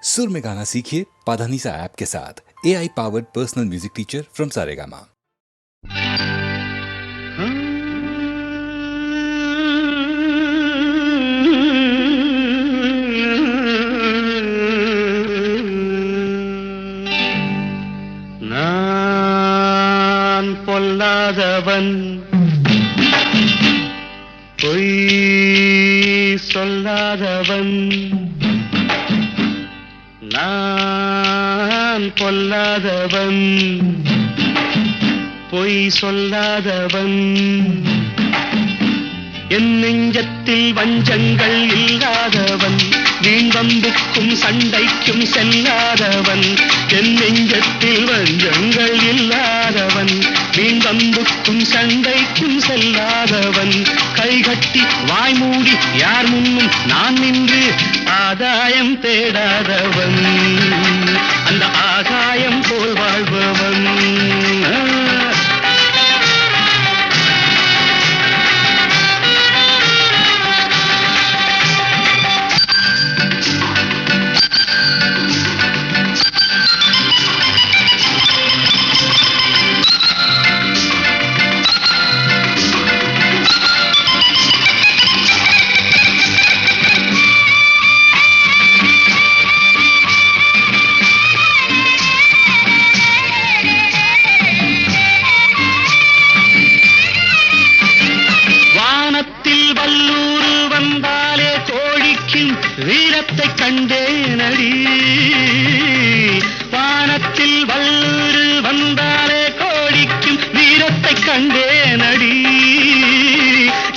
सुर में गाना सीखिए पाधानीसा ऐप के साथ। AI powered personal music teacher from Saregama. நான் பொல்லாதவன், பொய் சொல்லாதவன். நான் பொல்லாதவன், பொய் சொல்லாதவன். என் நெஞ்சத்தில் வஞ்சங்கள் இல்லாதவன், வீண்வம்புக்கும் சண்டைக்கும் செல்லாதவன். என் நெஞ்சத்தில் வஞ்சங்கள் இல்லாதவன், வீண்வம்புக்கும் சண்டைக்கும் செல்லாதவன். கைகட்டி வாய்மூடி யார் முன்னும் நான் நின்று ஆதாயம் தேடாதவன், அந்த ஆகாயம் போல் வாழ்பவன். வீரத்தை கண்டேனடி, வானத்தில் வல்லூரு வந்தாலே கோடிக்கும் வீரத்தை கண்டேனடி.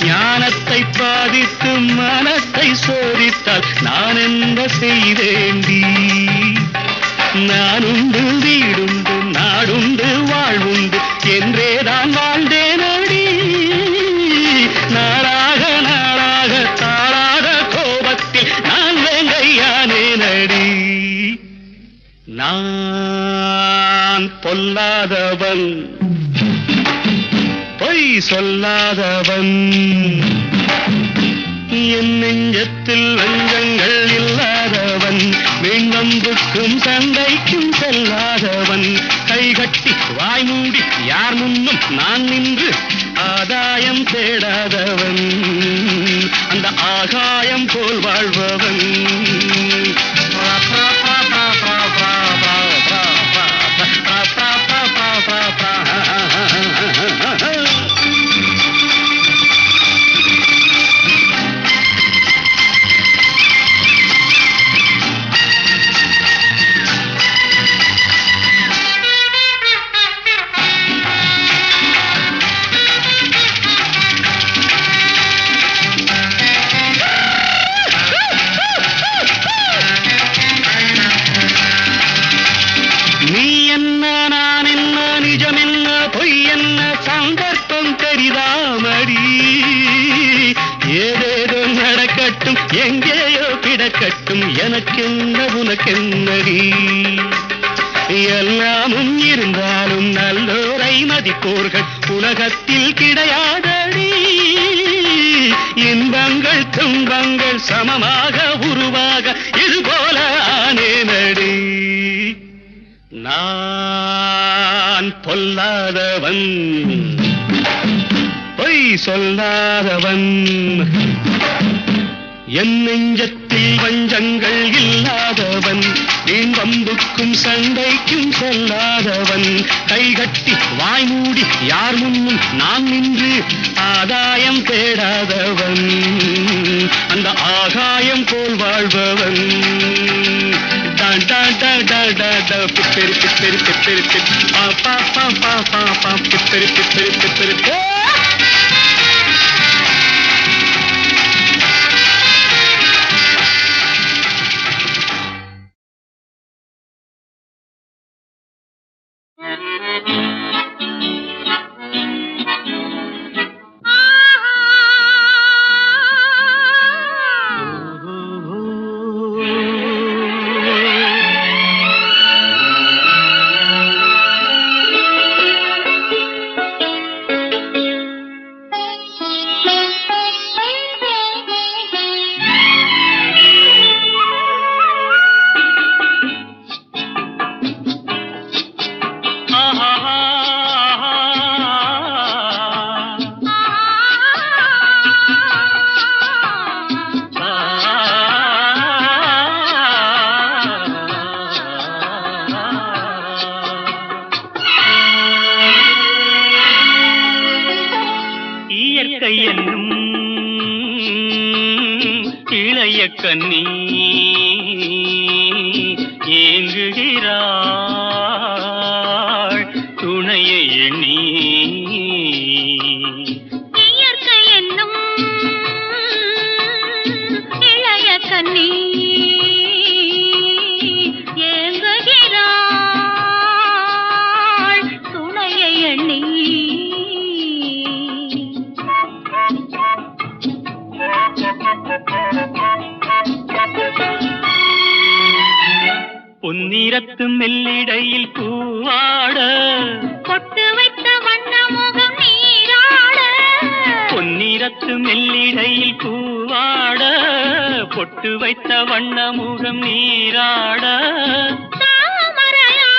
ஞானத்தை பாதித்து மனத்தை சோதித்தால் நான் என்ன செய்தேண்டி? நானுண்டு வீடுண்டு நாடுண்டு வாழ்வுண்டு என்றேதான் வாழ்ந்தேனடி. நாளாக நாளாக தாளாக கோபத்தில் நான் வேங்கையானேனடி. நான் பொல்லாதவன், பொய் சொல்லாதவன். என் நெஞ்சத்தில் வஞ்சங்கள் இல்லாதவன், வீண்வம்புக்கும் சண்டைக்கும் செல்லாதவன். கைகட்டி வாய்மூடி யார் முன்னும் நான் நின்று ஆதாயம் தேடாதவன், அந்த ஆகாயம் போல் வாழ்பவன். ஏதேதோ நடக்கட்டும் எங்கேயோ கிடக்கட்டும், எனக்கென்ன உனக்கென்னடி? எல்லாமும் இருந்தாலும் நல்லோரை மதிப்போர்கள் உலகத்தில் கிடையாதடி. இன்பங்கள் துன்பங்கள் சமமாக உருவாக இதுபோல ஆனேனடி. நான் பொல்லாதவன், பொய் சொல்லாதவன். என் நெஞ்சத்தில் வஞ்சங்கள் இல்லாதவன், வீண்வம்புக்கும் சண்டைக்கும் செல்லாதவன். கைகட்டி வாய்மூடி யார் முன்னும் நான் நின்று ஆதாயம் தேடாதவன், அந்த ஆகாயம் போல் வாழ்பவன். பிப்பெரி பிப்பெரி பிப்பெரி பா பா பா பா பா பா பிப்பெரி பிப்பெரி பிப்பெரி. கன்னி ஏங்குகிறாள் துணையை எண்ணி இயற்கை என்னும் இளைய கன்னி ஏங்குகிறாள் துணையை எண்ணி பொன்னிறத்து மெல்லிடையில் பூவாட பொட்டு வைத்த வண்ண முகம் நீராட பொன்னிறத்து மெல்லிடையில் பூவாட பொட்டு வைத்த வண்ண முகம் நீராட தாமரையாள்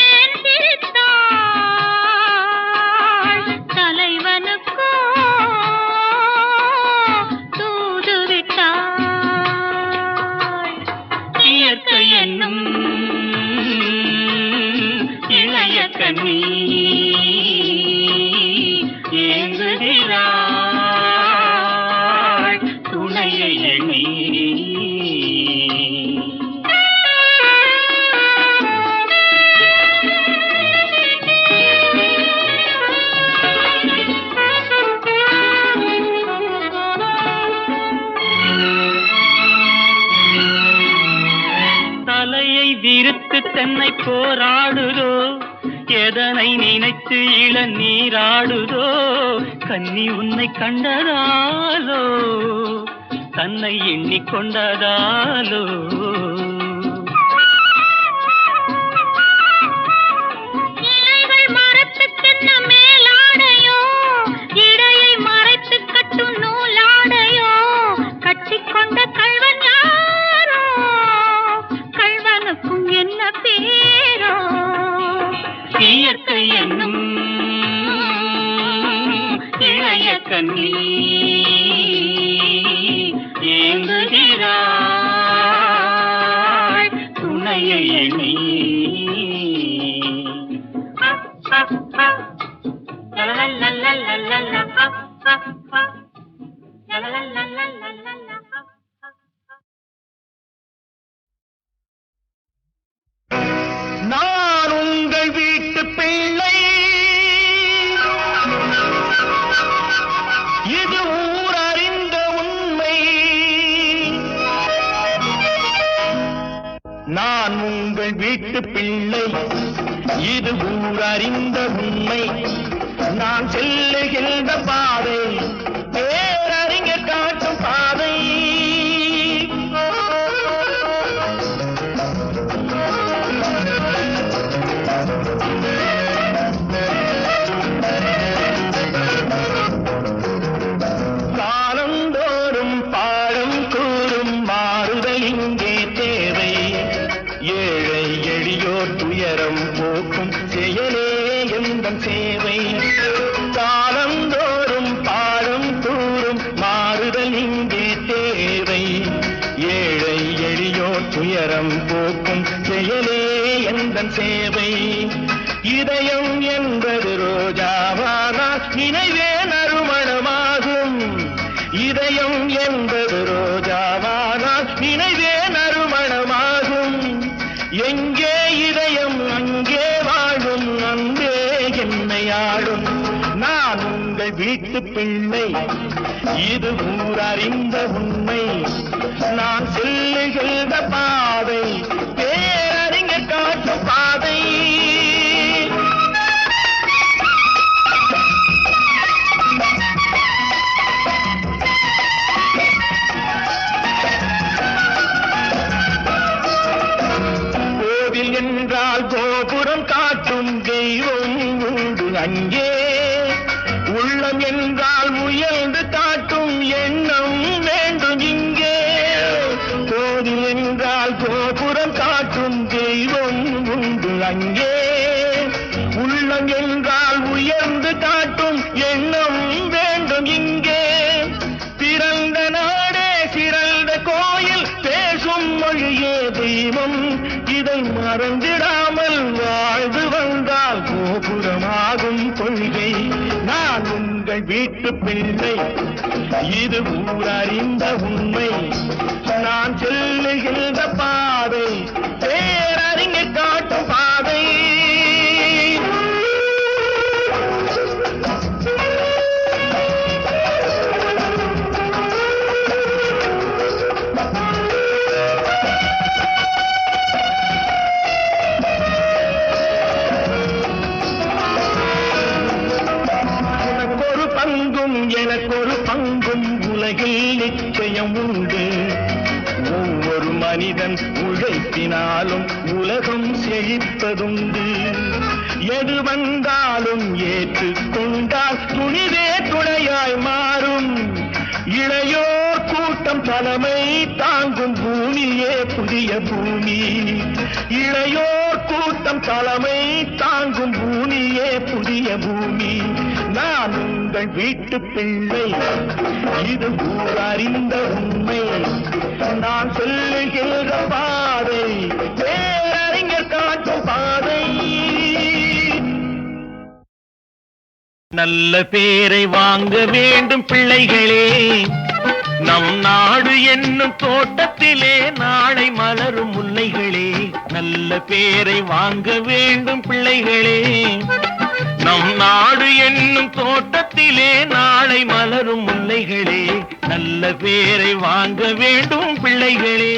ஏன் சிரித்தாள் தலைவனுக்கோ தூது விட்டாள் இயற்கை என்னும் இளைய கன்னி ஏங்குகிறாள் துணையை எண்ணி தலையை விரித்து தென்னை போராடுதோ எதனை நினைத்து இளநீராடுதோ கன்னி உன்னை கண்டதாலோ தன்னை எண்ணிக்கொண்டதாலோ இலைகள் மரத்துக்கென்ன மேலாடையோ இடையை மறைத்து கட்டும் நூலாடையோ கட்டிக்கொண்ட கள்வன் யாரோ கள்வனுக்கும் என்ன பேரோ இயற்கை என்னும் இளைய கன்னி ஏங்குகிறாள் துணையை எண்ணி நான் உங்கள் வீட்டு பிள்ளை இது ஊர் அறிந்த உண்மை நான் உங்கள் வீட்டு பிள்ளை இது ஊர் அறிந்த உண்மை நான் செல்லுகின்ற பாதை பேரறிஞர் காட்டும் பாதை காலந்தோறும் பாடம் கூறும் மாறுதல் இங்கே தேவை ஏழை எளியோர் துயரம் போக்கும் செயலே எந்தன் சேவை காலந்தோறும் பாடம் கூறும் மாறுதல் இங்கே தேவை ஏழை எளியோர் துயரம் போக்கும் செயலே எந்தன் சேவை இதயம் என்பது ரோஜாவானால் நினைவே நறுமணமாகும் இதயம் என்பது ரோஜாவானால் நினைவே நறுமணமாகும் எங்கே இதயம் அங்கே வாழும் அன்பே என்னை ஆளும் நான் உங்கள் வீட்டு பிள்ளை இது ஊர் அறிந்த உண்மை நான் செல்லுகின்ற பாதை பேரறிஞர் காட்டும் பாதை கோவில் என்றால் கோபுரம் காட்டும் தெய்வம் உண்டு அங்கே உள்ளம் என்றால் முயன்று காட்டும் எண்ணம் வேண்டும் இங்கே கோவில் என்றால் கோபுரம் காட்டும் தெய்வம் உண்டு அங்கே உள்ளம் என்றால் உயர்ந்து காட்டும் எண்ணம் வேண்டும் இங்கே பிறந்த நாடே சிறந்த கோயில் பேசும் மொழியே தெய்வம் இதை மறந்திடாமல் வாழ்ந்து வந்தால் கோபுரமாகும் கொள்கை நான் உங்கள் உங்கள் வீட்டு பிள்ளை, இது ஊரறிந்த உண்மை. நான் செல்லுகின்ற பாதை பேரறிஞர் காட்டும் பாதை. எனக்கொரு பங்கும் உலகில் நிச்சயம் உண்டு. ஒவ்வொரு மனிதன் உழைப்பினாலும் உலகம் செழிப்பதுண்டு. எது வந்தாலும் ஏற்றுக்கொண்டால் துணிவே துணையாய் மாறும். இளையோர் கூட்டம் தலைமை தாங்கும் பூமியே புதிய பூமி. இளையோர் கூட்டம் தலைமை தாங்கும் பூமியே புதிய பூமி. நான் உங்கள் வீட்டு பிள்ளை, இது ஊரறிந்த உண்மை. நான் சொல்லுகின்ற பாதை பேரறிஞர் காட்டும் பாதை. நல்ல பேரை வாங்க வேண்டும் பிள்ளைகளே, நம் நாடு என்னும் தோட்டத்திலே நாளை மலரும் முல்லைகளே. நல்ல பேரை வாங்க வேண்டும் பிள்ளைகளே, நம் நாடு என்னும் தோட்டத்திலே நாளை மலரும் முல்லைகளே. நல்ல பேரை வாங்க வேண்டும் பிள்ளைகளே.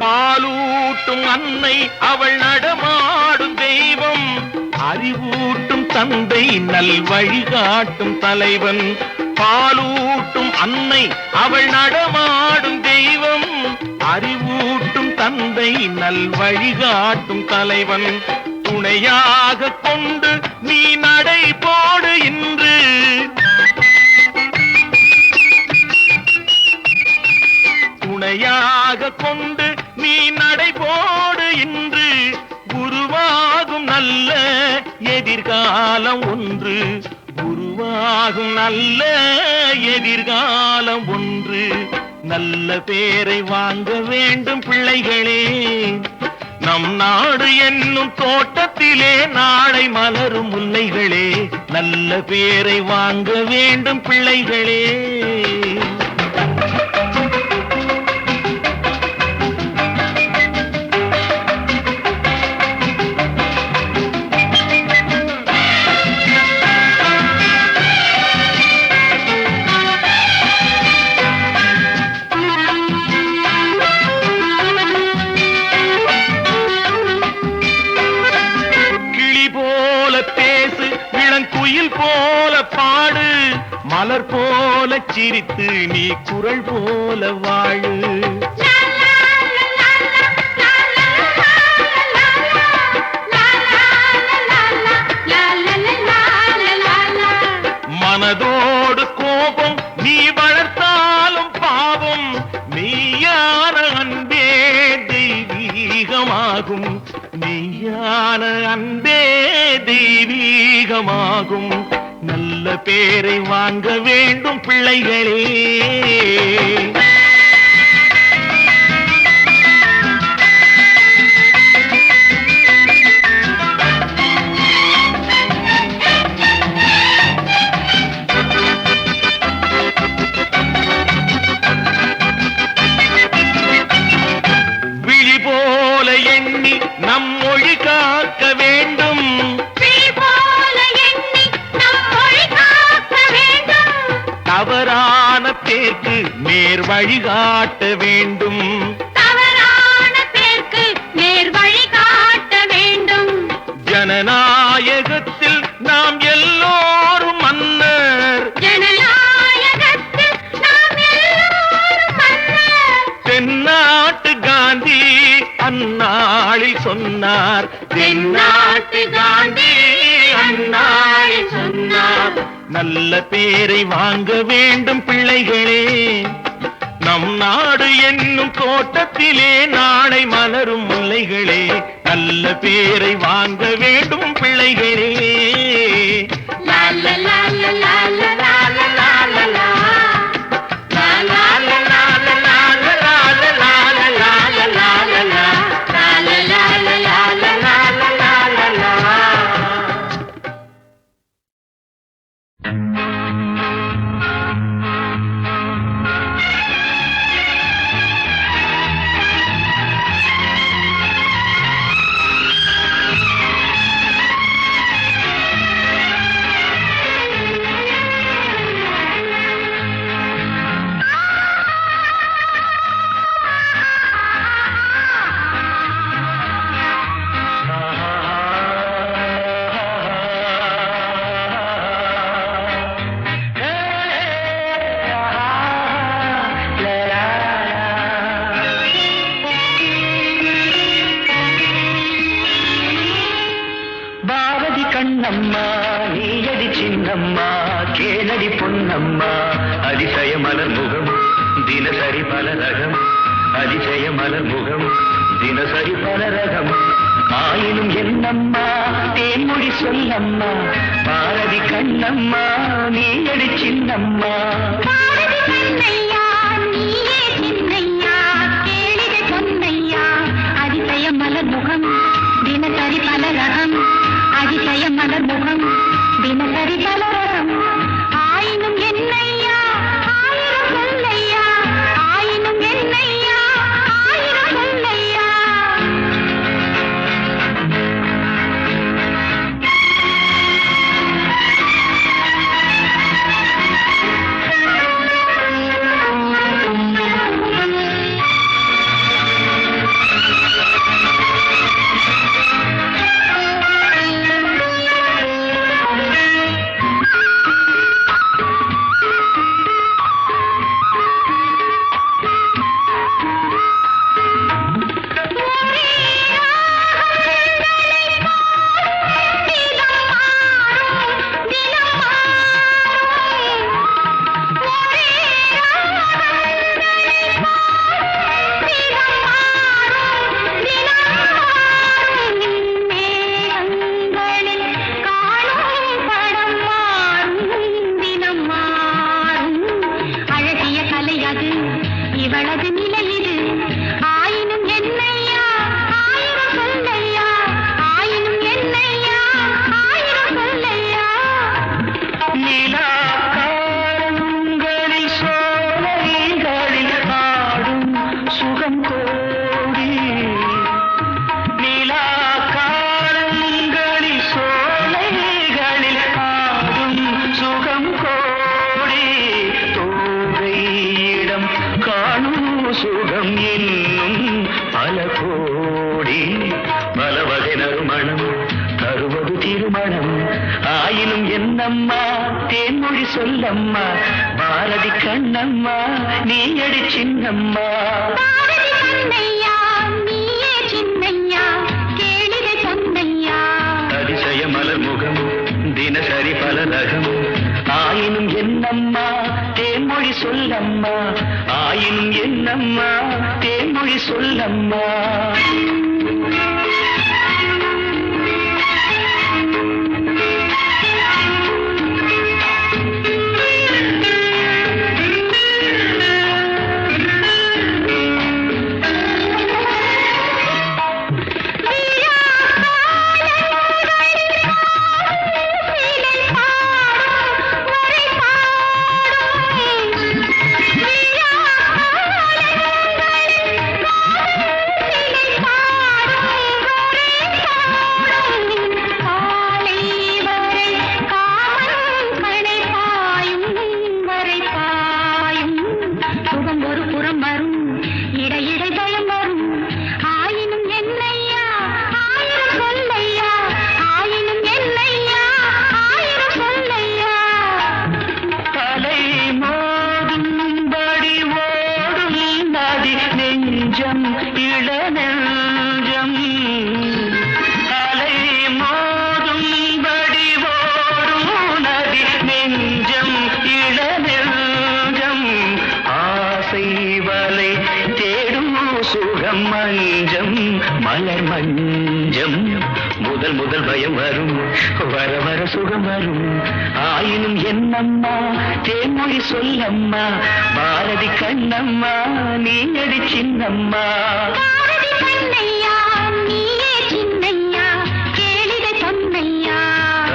பாலூட்டும் அன்னை அவள் நடமாடும் தெய்வம், அறிவூட்டும் தந்தை நல் வழிகாட்டும் தலைவன். பாலூட்டும் அன்னை அவள் நடமாடும் தெய்வம், அறிவூட்டும் தந்தை நல் வழிகாட்டும் தலைவன். துணையாக கொண்டு நீ நடை போடு இன்று, துணையாக கொண்டு நீ நடை போடு இன்று. உருவாகும் நல்ல எதிர்காலம் ஒன்று, உருவாகும் நல்ல எதிர்காலம் ஒன்று. நல்ல பேரை வாங்க வேண்டும் பிள்ளைகளே, நம் நாடு என்னும் தோட்டத்திலே நாளை மலரும் முல்லைகளே. நல்ல பேரை வாங்க வேண்டும் பிள்ளைகளே. குயில் போல பாடு, மலர் போல சிரித்து நீ குரல் போல வாழு. மனதோடு கோபம் நீ வளர்த்தாலும் பாவம், மெய்யான அன்பே தெய்வீகமாகும். மெய்யான அன்பே தெய்வீகமாகும். நல்ல பேரை வாங்க வேண்டும் பிள்ளைகளே. விழி போல எண்ணி நம் மொழி காக்க வேண்டும், தவறான பேருக்கு நேர் வழிகாட்ட வேண்டும், தவறான பேருக்கு நேர் வழிகாட்ட வேண்டும். ஜனநாயகத்தில் நாம் எல்லோரும் மன்னர், ஜனநாயகத்தில் நாம் எல்லோரும் மன்னர். தென்னாட்டு காந்தி அந்நாளில் சொன்னார், தென்னாட்டு காந்தி அந்நாளில் சொன்னார். நல்ல பேரை வாங்க வேண்டும் பிள்ளைகளே, நம் நாடு என்னும் தோட்டத்திலே நாளை மலரும் முல்லைகளே, நல்ல பேரை வாங்க வேண்டும் பிள்ளைகளே. கண்ணம்மா நீயடி சின்னம்மா கேளடி பொன்னம்மா அதிசய மலர் முகம் தினசரி பல ரகம் அதிசய மலர் முகம் தினசரி பல ரகம் ஆயினும் என்னம்மா தேன்மொழி சொல்லம்மா பாரதி கண்ணம்மா நீயடி சின்னம்மா அதிசய மலர் முகம் தினசரி பல ரகம் அதிசய மலர் முகம் தினசரி பலரகம் ஆயினும் என்னையா ஆயிரம் சொல்லையா ஆயினும் என்னையா ஆயிரம் சொல்லையா இவளது நிலை இது ஆயினும் என்னையா ஆயிரம் சொல்லையா ஆயினும் என்னையா ஆயிரம் சொல்லையா நிலாக்காரங்களில் சோலைகளில் ஆடும் சுகம் கோடி நிலாக்காரங்களில் சோலைகளில் ஆடும் சுகம் கோடி தோகையிடம் காணும் சுகம் என்னும் பல கோடி பல வகை நறுமணம் தருவது திருமணம் ஆயினும் என்னம்மா தேன்மொழி சொல்லம்மா பாரதி கண்ணம்மா நீயடி சின்னம்மா அதிசய மலர் முகம் தினசரி பல ரகம் ஆயினும் என்னம்மா தேன்மொழி சொல்லம்மா ஆயினும் என்னம்மா தேன்மொழி சொல்லம்மா இளநெஞ்சம் அலை மோதும்படி ஓடும் நதி நெஞ்சம் இளநெஞ்சம் ஆசை முதல் முதல் பயம் வரும், வர வர சுகம் வரும். ஆயினும் என்னம்மா தேன்மொழி சொல்லம்மா, பாரதி கண்ணம்மா நீ அடி சின்னம்மா. பாரதி கண்ணையா நீயே சின்னையா, கேளிகை பொன்னையா.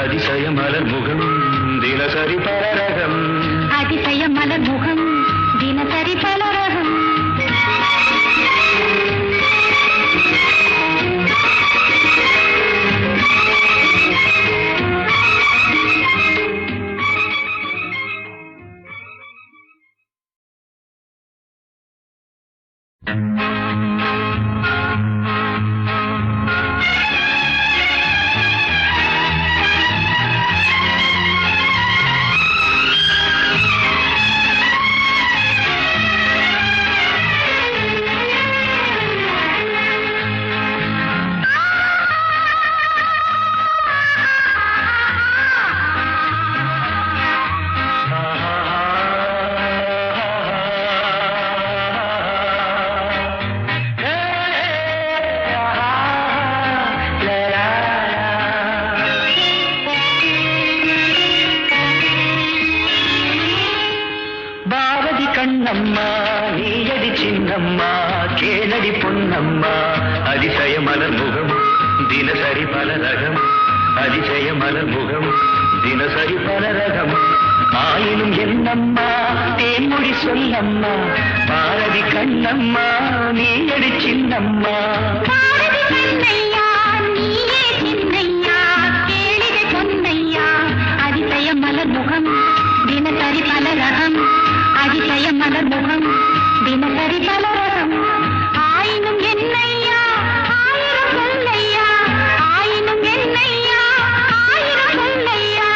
அதிசய மலர் முகம் தினசரி பலரகம், அதிசய மலர் முகம் தினசரி பலரகம். கண்ணம்மா நீயடி சின்னம்மா, கேளடி பொன்னம்மா. அதிசய மலர் முகம் தினசரி பலரகம், அதிசய மலர் முகம் தினசரி பலரகம். ஆயினும் என்னம்மா தேன்மொழி சொல்லம்மா, பாரதி கண்ணம்மா நீயடி சின்னம்மா. பாரதி கண்ணையா நீயே சின்னையா, கேளிகை பொன்னையா. அதிசய மலர் முகம் தினசரி பலரகம், அதிசய மலர் முகம் தினசரி பலரகம். ஆயினும் என்னையா ஆயிரம் சொல்லையா, ஆயினும் என்னையா ஆயிரம் சொல்லையா.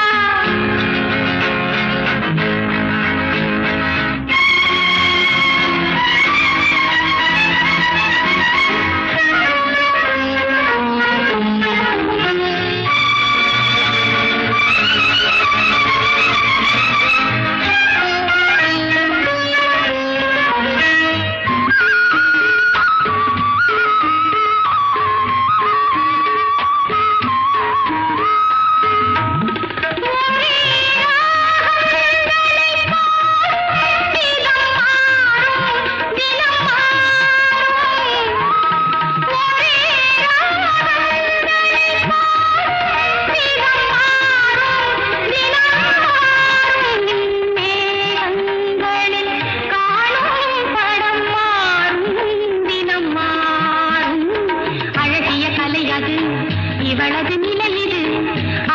இவளது நிலை இது,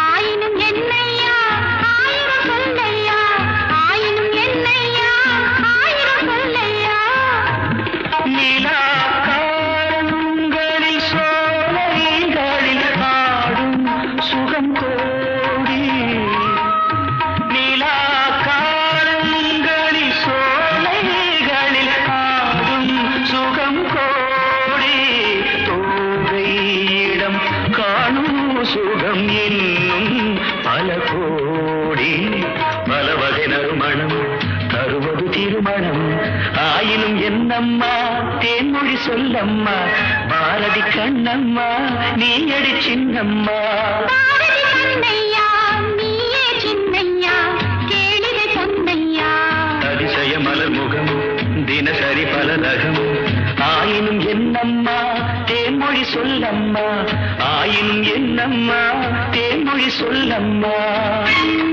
ஆயினும் என்னையா ஆயிரம் சொல்லையா, ஆயினும் என்னையா ஆயிரம் சொல்லையா. நிலா காலங்களில் சோலைகளில் ஆடும் சுகம் கோடி, நிலா காலங்களில் சோலைகளில் ஆடும் சுகம் கோடி. தோகையிடம் காணும் சுகம் இன்னும் பல கோடி, பல வகை நறுமணம் தருவது திருமணம். ஆயினும் என்னம்மா தேன்மொழி சொல்லம்மா, பாரதி கண்ணம்மா நீ அடி சின்னம்மா. பாரதி கண்ணையா நீயே சின்னையா, கேளிகை பொன்னையா. அதிசய மலர் முகம் தினசரி பலரகம். ஆயினும் என்னம்மா தேன்மொழி சொல்லம்மா, ஆயினும் என்னம்மா தேன்மொழி சொல்லம்மா. பாடும்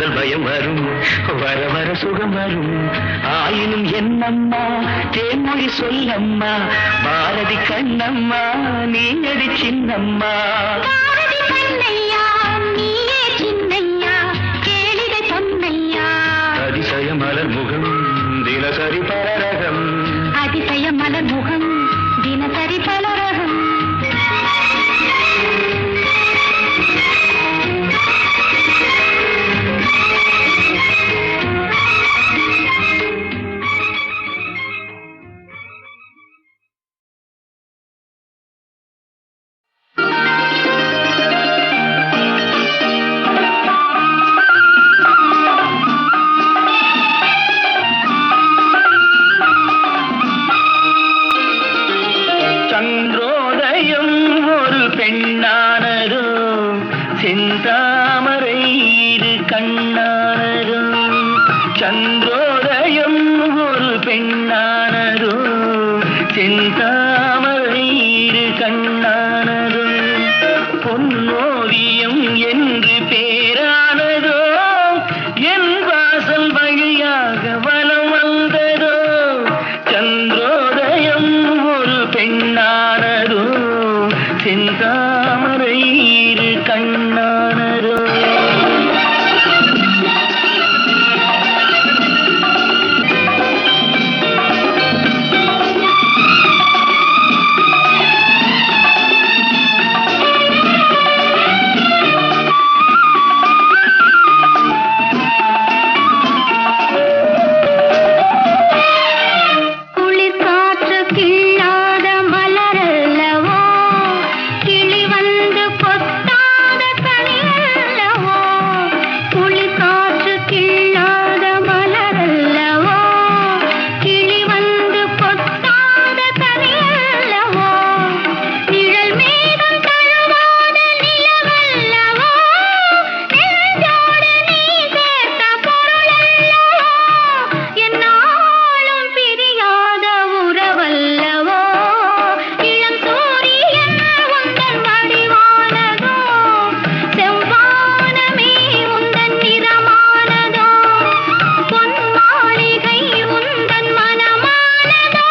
காதல் பயம் வரும் வர வர சுகம் வரும் ஆயினும் என்னம்மா தேன்மொழி சொல்லம்மா பாரதி கண்ணம்மா நீ அடி சின்னம்மா பாரதி கண்ணையா நீயே சின்னையா கேளிகை பொன்னையா அதிசய மலர் முகம் தினசரி பலரகம் அதிசய மலர் முகம் தினசரி பலரகம் சந்திரோதயம் ஒரு பெண்ணானதோ செந்தாமரை இரு கண்ணானதோ சந்திரோதயம் ஒரு பெண்ணானதோ செந்தாமரை இரு கண்ணானதோ பொன்னோவியம் என்று பேரானதோ என் வாசல் வழியாக வலம் வந்ததோ சந்திரோதயம் ஒரு பெண்ணானதோ செந்தாமரை இரு கண்ணானதோ குளிர் காற்று கிள்ளாத மலரல்லவோ கிளி வந்து கொத்தாத கனியல்லவோ குளிர் காற்று கிள்ளாத மலரல்லவோ கிளி வந்து கொத்தாத கனியல்லவோ நிழல் மேகம் தழுவாத நிலவல்லவோ நெஞ்சோடு நீ சேர்த்த பொருளல்லவோ என்னாலும் பிரியாத உறவல்லவோ இளம் சூரியன் உந்தன் வடிவானதோ செவ்வானமே உந்தன் நிறமானதோ பொன்மாளிகை உந்தன் மனமானதோ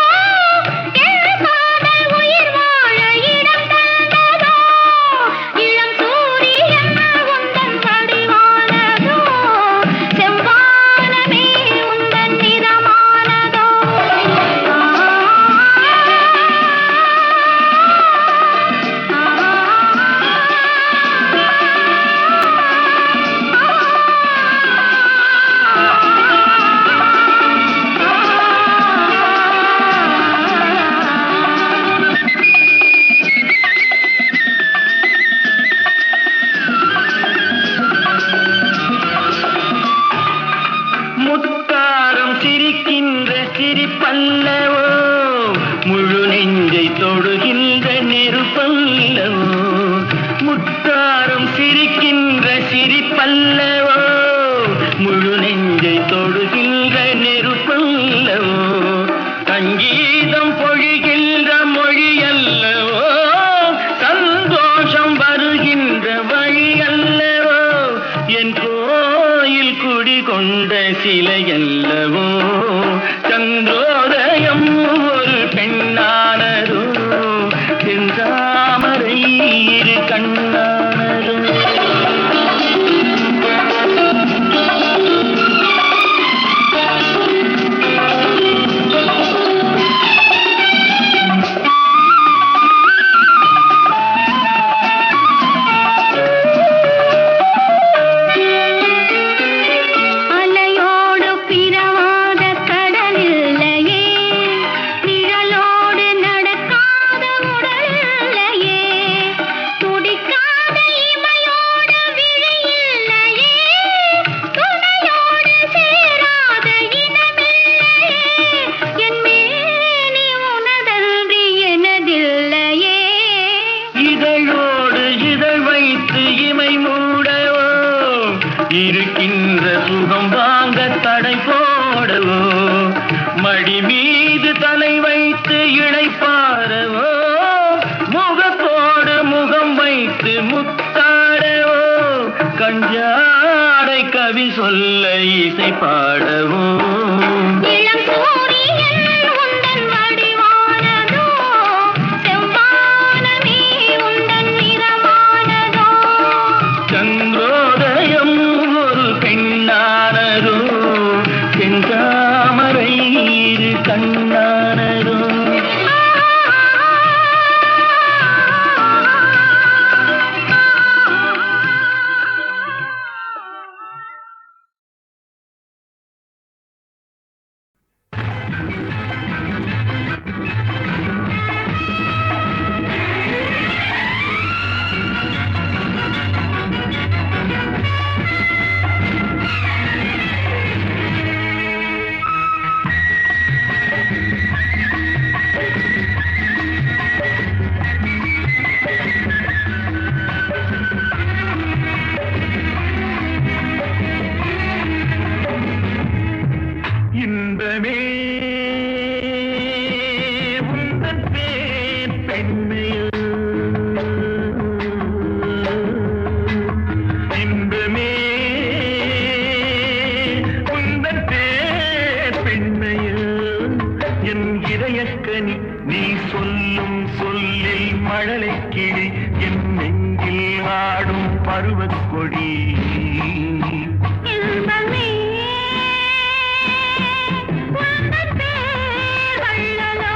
என் காதல் உயிர் வாழ இடம் தந்ததோ இளம் சூரியன் உந்தன் வடிவானதோ செவ்வானமே உந்தன் நிறமானதோ முத்தாரம் சிரிக்கின்ற சிரிப்பல்லவோ முழு நெஞ்சை தொடுகின்ற நெருப்பல்லவோ முத்தாரம் சிரிக்கின்ற சிரிப்பல்லவோ முழு நெஞ்சை தொடுகின்ற நெருப்பல்லவோ சங்கீதம் பொழிகின்ற மொழி அல்லவோ சந்தோஷம் வருகின்ற வழி அல்லவோ என் கோயில் குடிகொண்ட சிலையல்லவோ சந்திரோதயம் ஒரு பெண்ணானதோ செந்தாமரை இரு கண்ணானதோ அலையோடு பிறவாத கடலில்லையே நிழலோடு நடக்காத உடலில்லையே துடிக்காத இமையோடு விழியில்லையே துணையோடு சேராத இனமில்லையே என் மேனி உனதன்றி எனதில்லையே இதழோடு இதழ் வைத்து இமை மூடவோ இருக்கின்ற சுகம் வாங்க தடை போடவோ மடி மீது தலை வைத்து இளைப்பாரவோ முகத்தோடு முகம் வைத்து முத்தாடவோ கஞ்சாடை கவி சொல்ல இசை பாடவும் இளம் சூரியன் உந்தன் வடிவானதோ, செவ்வானமே உந்தன் நிறமானதோ. சந்திரோதயம் ஒரு பெண்ணானதோ, செந்தாமரை இரு கண்ணானதோ. இன்பமே உந்தன் பேர் பெண்மையோ, இன்பமே உந்தன் பேர் பெண்மையோ, என் இதயக்கனி நீ சொல்லும் சொல்லில் மழலை கிளி, என் நெஞ்சில் ஆடும் பருவக் கொடி. இன்பமே உந்தன் பேர் வள்ளலோ,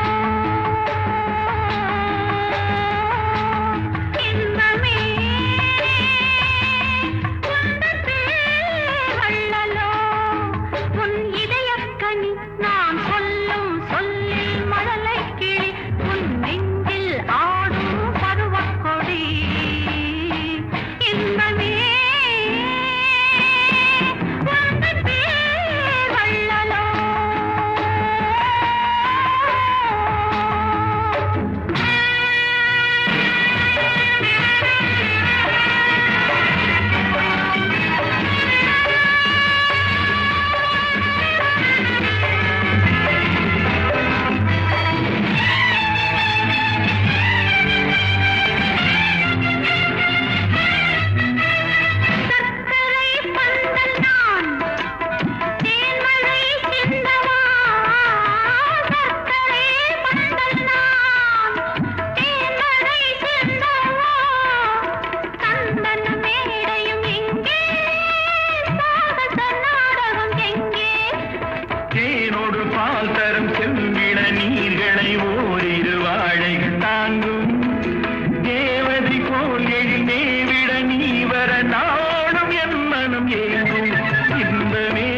இன்பமே உந்தன் பேர் வள்ளலோ. உன் இதயக்கனி நான் சொல்லும் சொல்லில் மழலை கிளி, உன் நெஞ்சில் ஆடும் பருவக் கொடி. இன்பமே உந்தன் பேர் வள்ளலோ. சர்க்கரை பந்தல் நான், தேன்மழை சிந்தவா. சர்க்கரை பந்தல் நான், தேன்மழை சிந்தவா. சந்தன மேடையும் எங்கே, சாகச நாடகம் எங்கே. தேனோடு பால் தரும் செம்பிள நீர்களை ஓரிரு வாழைகள் தாங்கும், தேவதை போல் எழில் மேவிட நீ வர நாடும் என் மனம் ஏங்கும். இன்பமே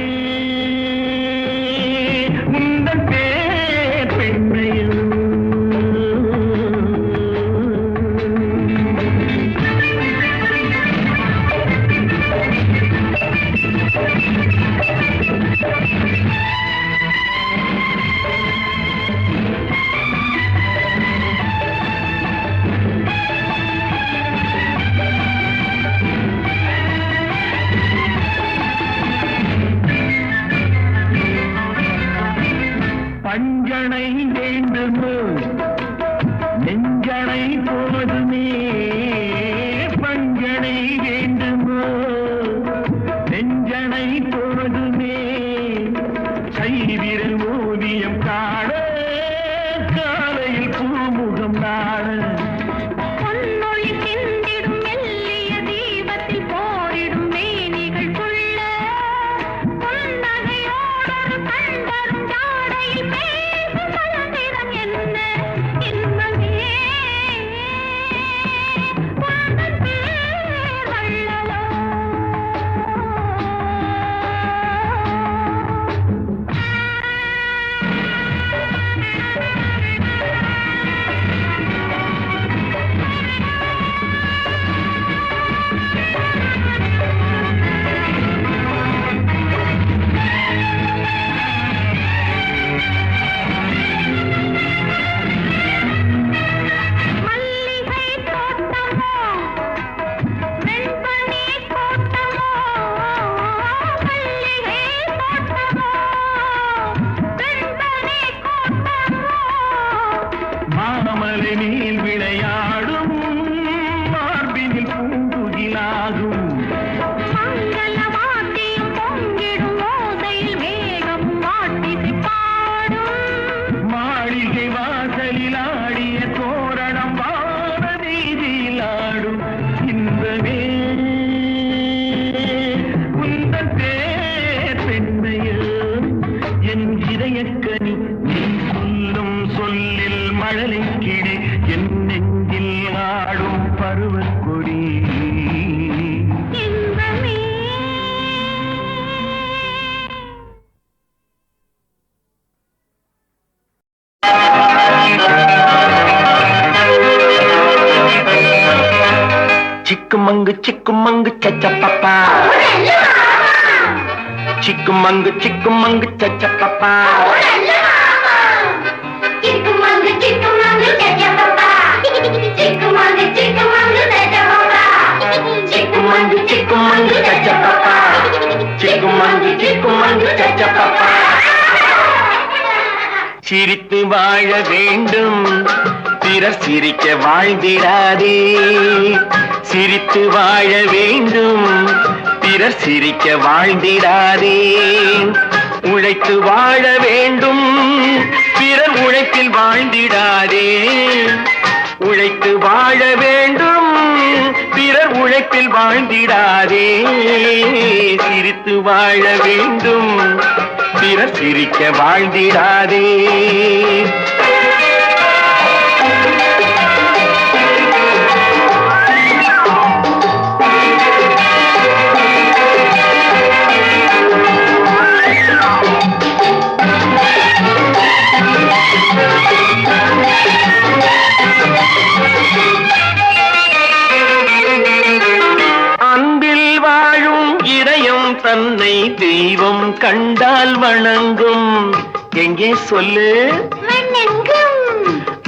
உந்தன் பேர் பெண்மையோ. பஞ்சனை வேண்டுமோ நெஞ்சனை போதுமே, பஞ்சனை வேண்டுமோ நெஞ்சனை போதுமே. கைவிரல் ஓவியம் காண காலையில் பூமுகம் நாட. பொன்னொழி சிந்திடும் மெல்லிய தீபத்தில் போரிடும் மேனிகள் கொள்ள, புன்னகையோடொரு கண் வரும் ஜாடையில் பேசும் மலர்நிறம் என்ன. இன்பமே உந்தன் பேர் வள்ளலோ. சிக்குமங்கு சச்சப்பப்பா சிக்குமங்கு சச்சப்பப்பா சிக்குமங்கு சச்சப்பப்பா சிக்குமங்கு சச்சப்பப்பா சிரித்து வாழ வேண்டும் பிறர் சிரிக்க வாழ்ந்திடாதே சிரித்து வாழ வேண்டும் பிறர் சிரிக்க வாழ்ந்திடாதே உழைத்து வாழ வேண்டும் பிறர் உழைப்பில் வாழ்ந்திடாதே உழைத்து வாழ வேண்டும் பிறர் உழைப்பில் வாழ்ந்திடாதே சிரித்து வாழ வேண்டும் பிறர் சிரிக்க வாழ்ந்திடாதே தன்னை தெய்வம் கண்டால் வணங்கும் எங்கே சொல்லு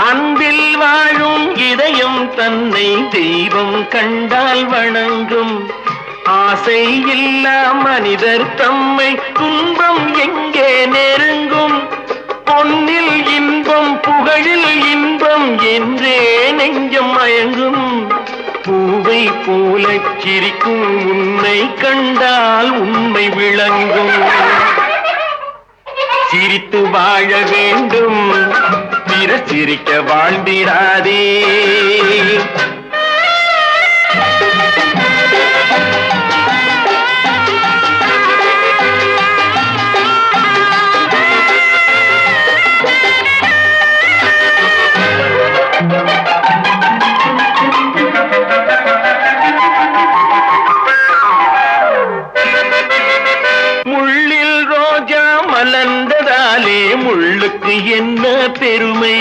அன்பில் வாழும் இதயம் தன்னை தெய்வம் கண்டால் வணங்கும் ஆசை இல்லா மனிதர் தம்மை துன்பம் எங்கே நெருங்கும் பொன்னில் இன்பம் புகழில் இன்பம் என்றே நெஞ்சம் மயங்கும் பூவை போல சிரிக்கும் உன்னை கண்டால் உண்மை விளங்கும் சிரித்து வாழ வேண்டும் பிறர் சிரிக்க வாழ்ந்திடாதே மலர்ந்ததாலே முள்ளுக்கு என்ன பெருமை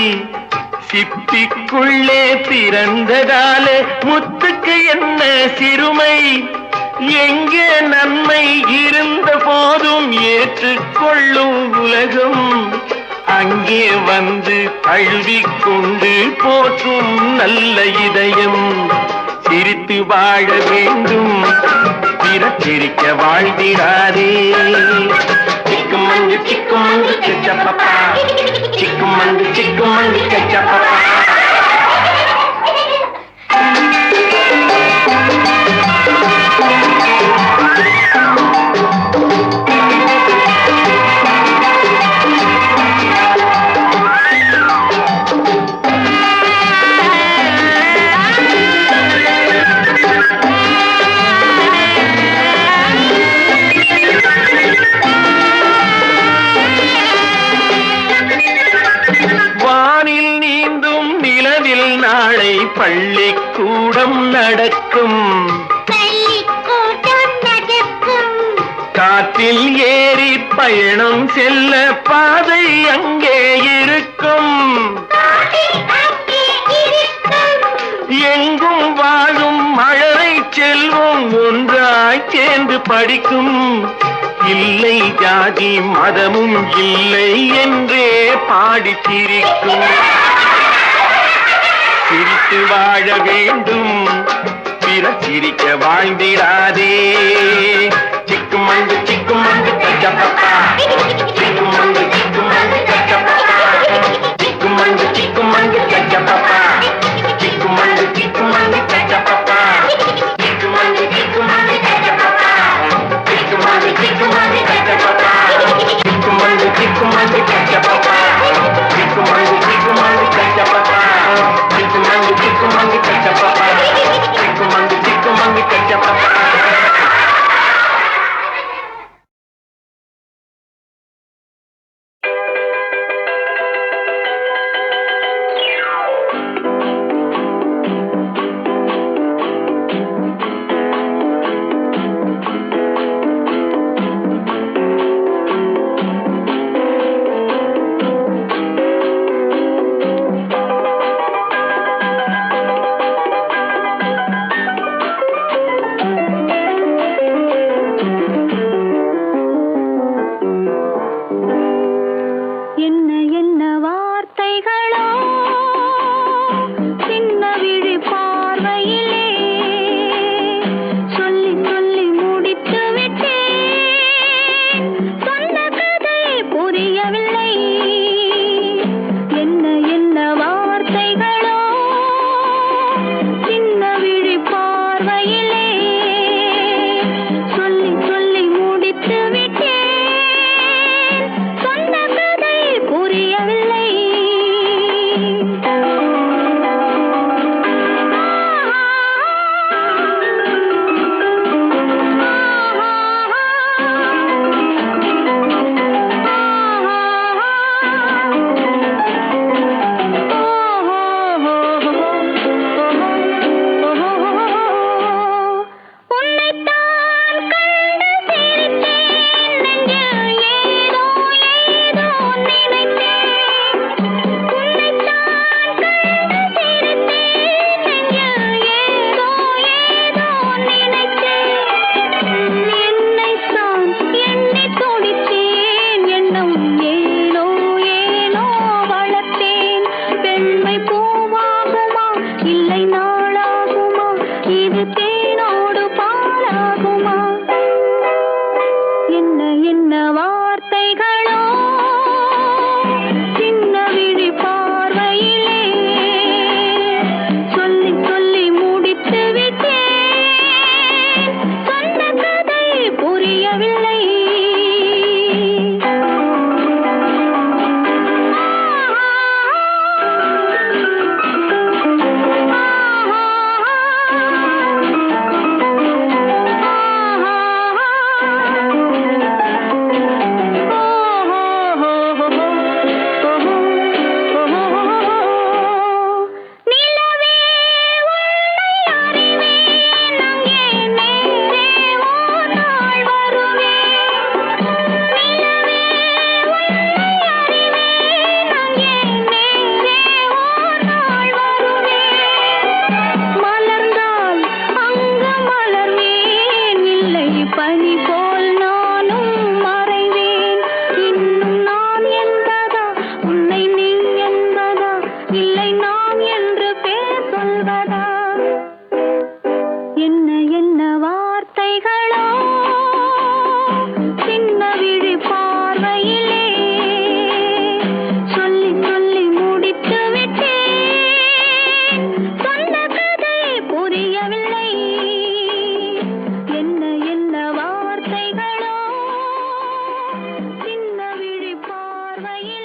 சிப்பிக்குள்ளே பிறந்ததாலே முத்துக்கு என்ன சிறுமை எங்கே நன்மை இருந்த போதும் ஏற்றுக்கொள்ளும் உலகம் அங்கே வந்து தழுவிக்கொண்டு போற்றும் நல்ல இதயம் சிரித்து வாழ வேண்டும் பிறர் சிரிக்க வாழ்ந்திடாதே சிக்குமங்கு சச்சப்பப்பா சிக்குமங்கு சச்சப்பப்பா நாளை பள்ளிக்கூடம் நடக்கும் காற்றில் ஏறி பயணம் செல்ல பாதை அங்கே இருக்கும் எங்கும் வாழும் மழலை செல்வம் ஒன்றாய் சேர்ந்து படிக்கும் இல்லை ஜாதி மதமும் இல்லை என்றே பாடி சிரிக்கும் சிரித்து வாழ வேண்டும் பிறர் சிரிக்க வாழ்ந்திடாதே சிக்குமங்கு சச்சப்பப்பா சிக்குமங்கு சச்சப்பப்பா சிக்குமங்கு சச்சப்பப்பா சிக்குமங்கு சச்சப்பப்பா சிக்குமங்கு சச்சப்பப்பா சிக்குமங்கு சச்சப்பப்பா சிக்குமங்கு சச்சப்பப்பா சிக்குமங்கு சச்சப்பப்பா Chick-a-monkey, பார்வையில்